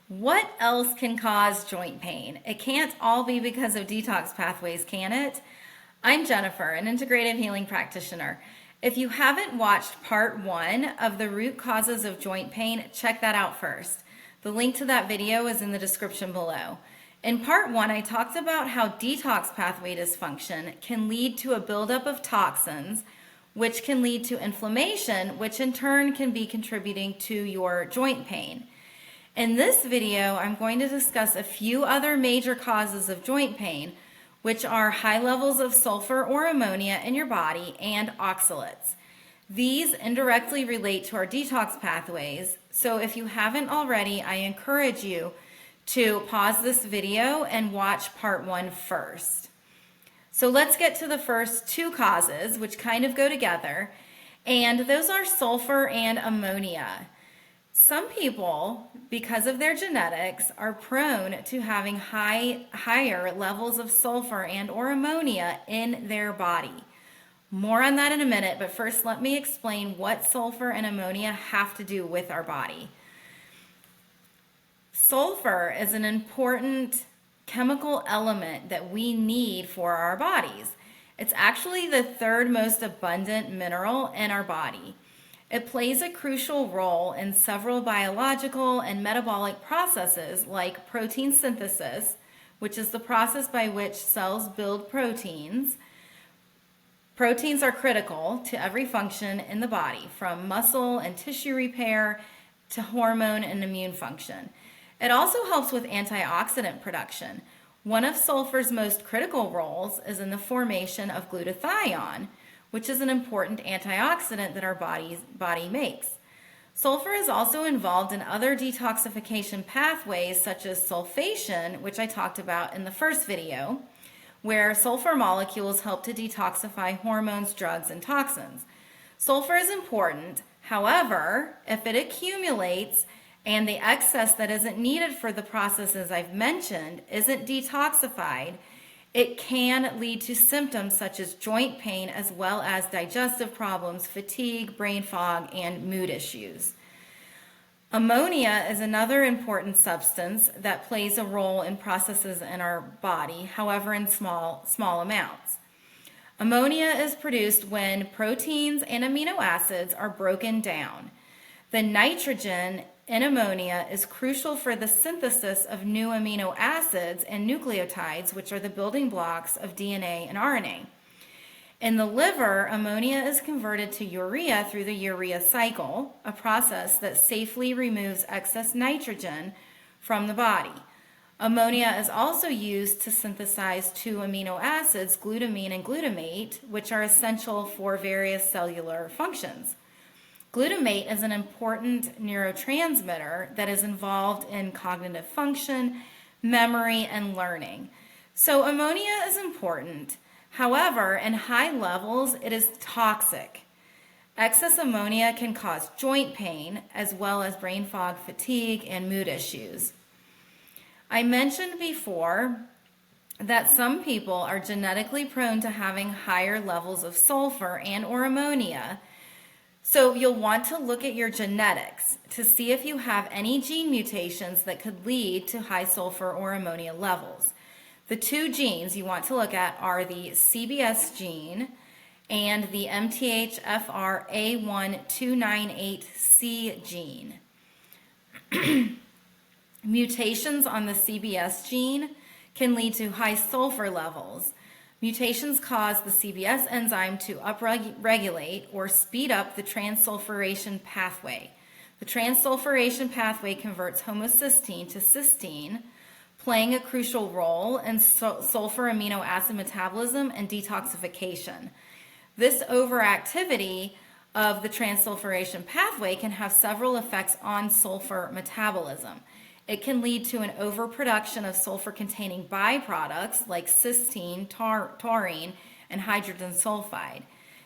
What else can cause joint pain? It can't all be because of detox pathways, can it? I'm Jennifer, an integrative healing practitioner. If you haven't watched part 1 of the root causes of joint pain, check that out first. The link to that video is in the description below. In part 1, I talked about how detox pathway dysfunction can lead to a buildup of toxins, which can lead to inflammation, which in turn can be contributing to your joint pain. In this video, I'm going to discuss a few other major causes of joint pain, which are high levels of sulfur or ammonia in your body and oxalates. These indirectly relate to our detox pathways, so if you haven't already, I encourage you to pause this video and watch part 1 first. So let's get to the first two causes, which kind of go together, and those are sulfur and ammonia. Some people, because of their genetics, are prone to having higher levels of sulfur and or ammonia in their body. More on that in a minute, but first let me explain what sulfur and ammonia have to do with our body. Sulfur is an important chemical element that we need for our bodies. It's actually the third most abundant mineral in our body. It plays a crucial role in several biological and metabolic processes like protein synthesis, which is the process by which cells build proteins. Proteins are critical to every function in the body, from muscle and tissue repair to hormone and immune function. It also helps with antioxidant production. One of sulfur's most critical roles is in the formation of glutathione, which is an important antioxidant that our body makes. Sulfur is also involved in other detoxification pathways such as sulfation, which I talked about in the first video, where sulfur molecules help to detoxify hormones, drugs, and toxins. Sulfur is important. However, if it accumulates and the excess that isn't needed for the processes I've mentioned isn't detoxified, it can lead to symptoms such as joint pain as well as digestive problems, fatigue, brain fog, and mood issues. Ammonia is another important substance that plays a role in processes in our body, however in small amounts. Ammonia is produced when proteins and amino acids are broken down. The nitrogen in ammonia is crucial for the synthesis of new amino acids and nucleotides, which are the building blocks of DNA and RNA. In the liver, ammonia is converted to urea through the urea cycle, a process that safely removes excess nitrogen from the body. Ammonia is also used to synthesize two amino acids, glutamine and glutamate, which are essential for various cellular functions. Glutamate is an important neurotransmitter that is involved in cognitive function, memory, and learning. So ammonia is important. However, in high levels, it is toxic. Excess ammonia can cause joint pain as well as brain fog, fatigue, and mood issues. I mentioned before that some people are genetically prone to having higher levels of sulfur and or ammonia. So you'll want to look at your genetics to see if you have any gene mutations that could lead to high sulfur or ammonia levels. The two genes you want to look at are the CBS gene and the MTHFR-A1298C gene. Mutations on the CBS gene can lead to high sulfur levels. Mutations cause the CBS enzyme to upregulate or speed up the transsulfuration pathway. The transsulfuration pathway converts homocysteine to cysteine, playing a crucial role in sulfur amino acid metabolism and detoxification. This overactivity of the transsulfuration pathway can have several effects on sulfur metabolism. It can lead to an overproduction of sulfur-containing byproducts like cysteine, taurine, and hydrogen sulfide.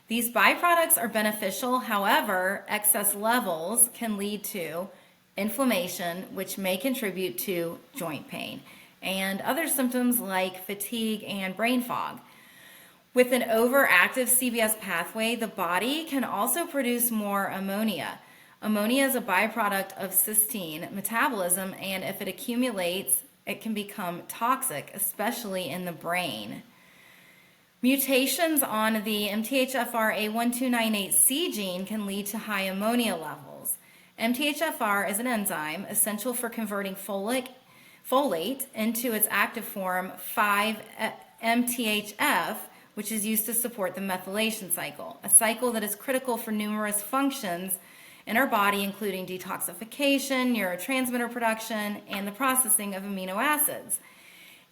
These byproducts are beneficial, however, excess levels can lead to inflammation, which may contribute to joint pain, and other symptoms like fatigue and brain fog. With an overactive CBS pathway, the body can also produce more ammonia. Ammonia is a byproduct of cysteine metabolism, and if it accumulates, it can become toxic, especially in the brain. Mutations on the MTHFR A1298C gene can lead to high ammonia levels. MTHFR is an enzyme essential for converting folate into its active form 5-MTHF, which is used to support the methylation cycle, a cycle that is critical for numerous functions in our body, including detoxification, neurotransmitter production, and the processing of amino acids.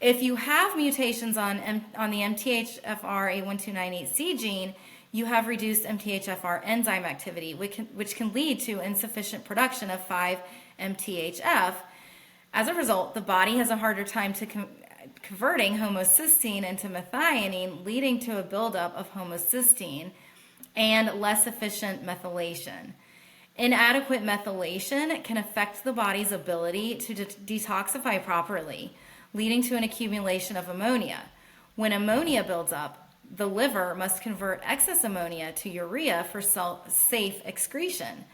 If you have mutations on the MTHFR A1298C gene, you have reduced MTHFR enzyme activity, which can lead to insufficient production of 5-MTHF. As a result, the body has a harder time converting homocysteine into methionine, leading to a buildup of homocysteine and less efficient methylation. Inadequate methylation can affect the body's ability to detoxify properly, leading to an accumulation of ammonia. When ammonia builds up, the liver must convert excess ammonia to urea for safe excretion.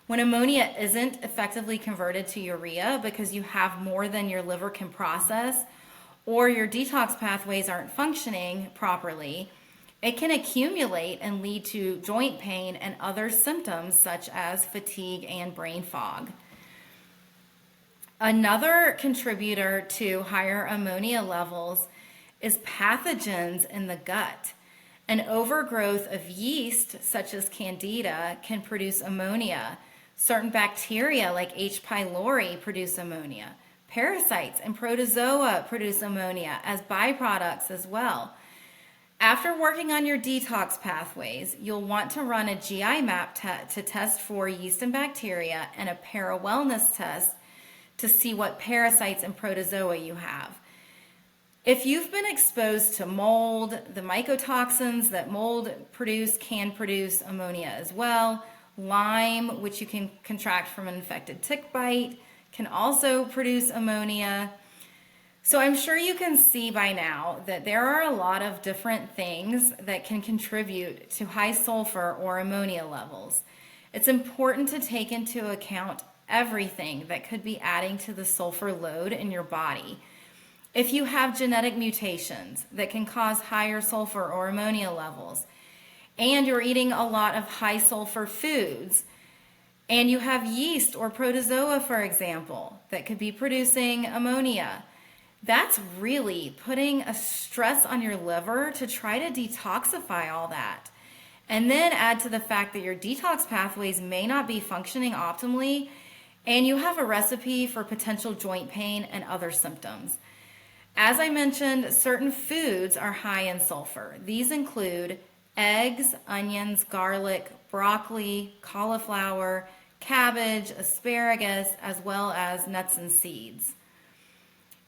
When ammonia isn't effectively converted to urea because you have more than your liver can process, or your detox pathways aren't functioning properly, it can accumulate and lead to joint pain and other symptoms such as fatigue and brain fog. Another contributor to higher ammonia levels is pathogens in the gut. An overgrowth of yeast, such as Candida, can produce ammonia. Certain bacteria, like H. pylori, produce ammonia. Parasites and protozoa produce ammonia as byproducts as well. After working on your detox pathways, you'll want to run a GI map to test for yeast and bacteria, and a para-wellness test to see what parasites and protozoa you have. If you've been exposed to mold, the mycotoxins that mold produce can produce ammonia as well. Lyme, which you can contract from an infected tick bite, can also produce ammonia. So I'm sure you can see by now that there are a lot of different things that can contribute to high sulfur or ammonia levels. It's important to take into account everything that could be adding to the sulfur load in your body. If you have genetic mutations that can cause higher sulfur or ammonia levels, and you're eating a lot of high sulfur foods, and you have yeast or protozoa, for example, that could be producing ammonia, that's really putting a stress on your liver to try to detoxify all that. And then add to the fact that your detox pathways may not be functioning optimally, and you have a recipe for potential joint pain and other symptoms. As I mentioned, certain foods are high in sulfur. These include eggs, onions, garlic, broccoli, cauliflower, cabbage, asparagus, as well as nuts and seeds.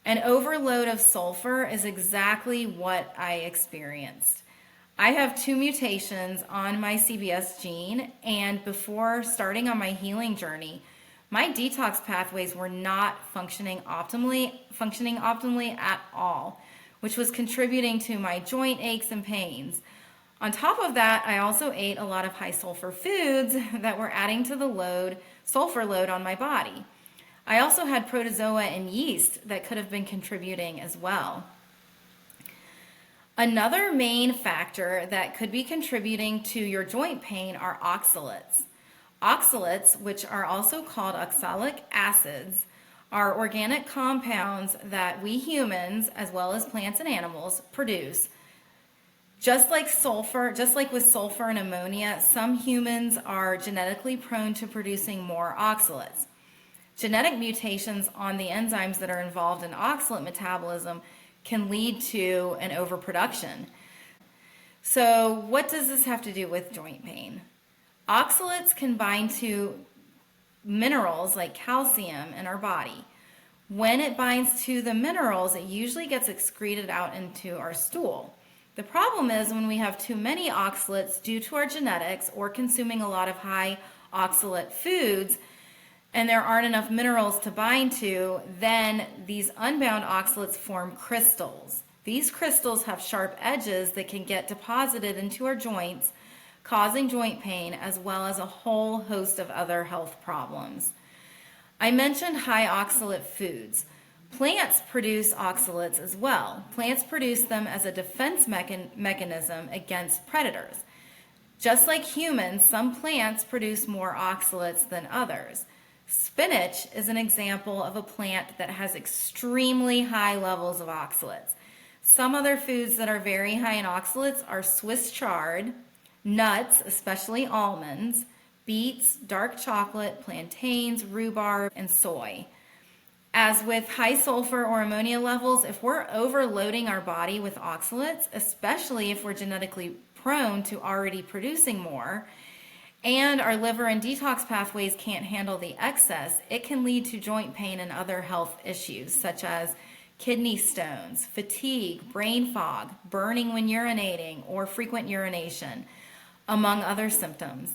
An overload of sulfur is exactly what I experienced. I have 2 mutations on my CBS gene, and before starting on my healing journey, my detox pathways were not functioning optimally at all, which was contributing to my joint aches and pains. On top of that, I also ate a lot of high sulfur foods that were adding to the sulfur load on my body. I also had protozoa and yeast that could have been contributing as well. Another main factor that could be contributing to your joint pain are oxalates. Oxalates, which are also called oxalic acids, are organic compounds that we humans, as well as plants and animals, produce. Just like with sulfur and ammonia, some humans are genetically prone to producing more oxalates. Genetic mutations on the enzymes that are involved in oxalate metabolism can lead to an overproduction. So what does this have to do with joint pain? Oxalates can bind to minerals like calcium in our body. When it binds to the minerals, it usually gets excreted out into our stool. The problem is when we have too many oxalates due to our genetics or consuming a lot of high oxalate foods, and there aren't enough minerals to bind to, then these unbound oxalates form crystals. These crystals have sharp edges that can get deposited into our joints, causing joint pain as well as a whole host of other health problems. I mentioned high oxalate foods. Plants produce oxalates as well. Plants produce them as a defense mechanism against predators. Just like humans, some plants produce more oxalates than others. Spinach is an example of a plant that has extremely high levels of oxalates. Some other foods that are very high in oxalates are Swiss chard, nuts, especially almonds, beets, dark chocolate, plantains, rhubarb, and soy. As with high sulfur or ammonia levels, if we're overloading our body with oxalates, especially if we're genetically prone to already producing more, and our liver and detox pathways can't handle the excess, it can lead to joint pain and other health issues such as kidney stones, fatigue, brain fog, burning when urinating, or frequent urination, among other symptoms.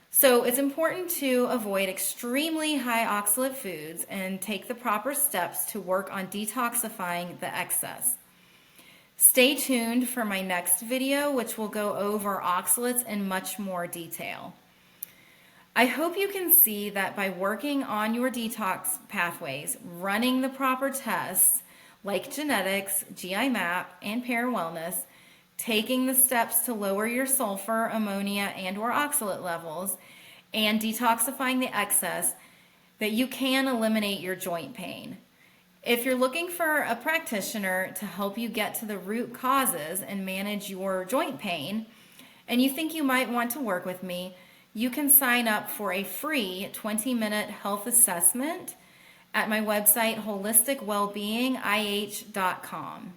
So it's important to avoid extremely high oxalate foods and take the proper steps to work on detoxifying the excess. Stay tuned for my next video, which will go over oxalates in much more detail. I hope you can see that by working on your detox pathways, running the proper tests like genetics, GI map, and pair wellness, taking the steps to lower your sulfur, ammonia, and or oxalate levels, and detoxifying the excess, that you can eliminate your joint pain. If you're looking for a practitioner to help you get to the root causes and manage your joint pain, and you think you might want to work with me, you can sign up for a free 20-minute health assessment at my website, holisticwellbeingih.com.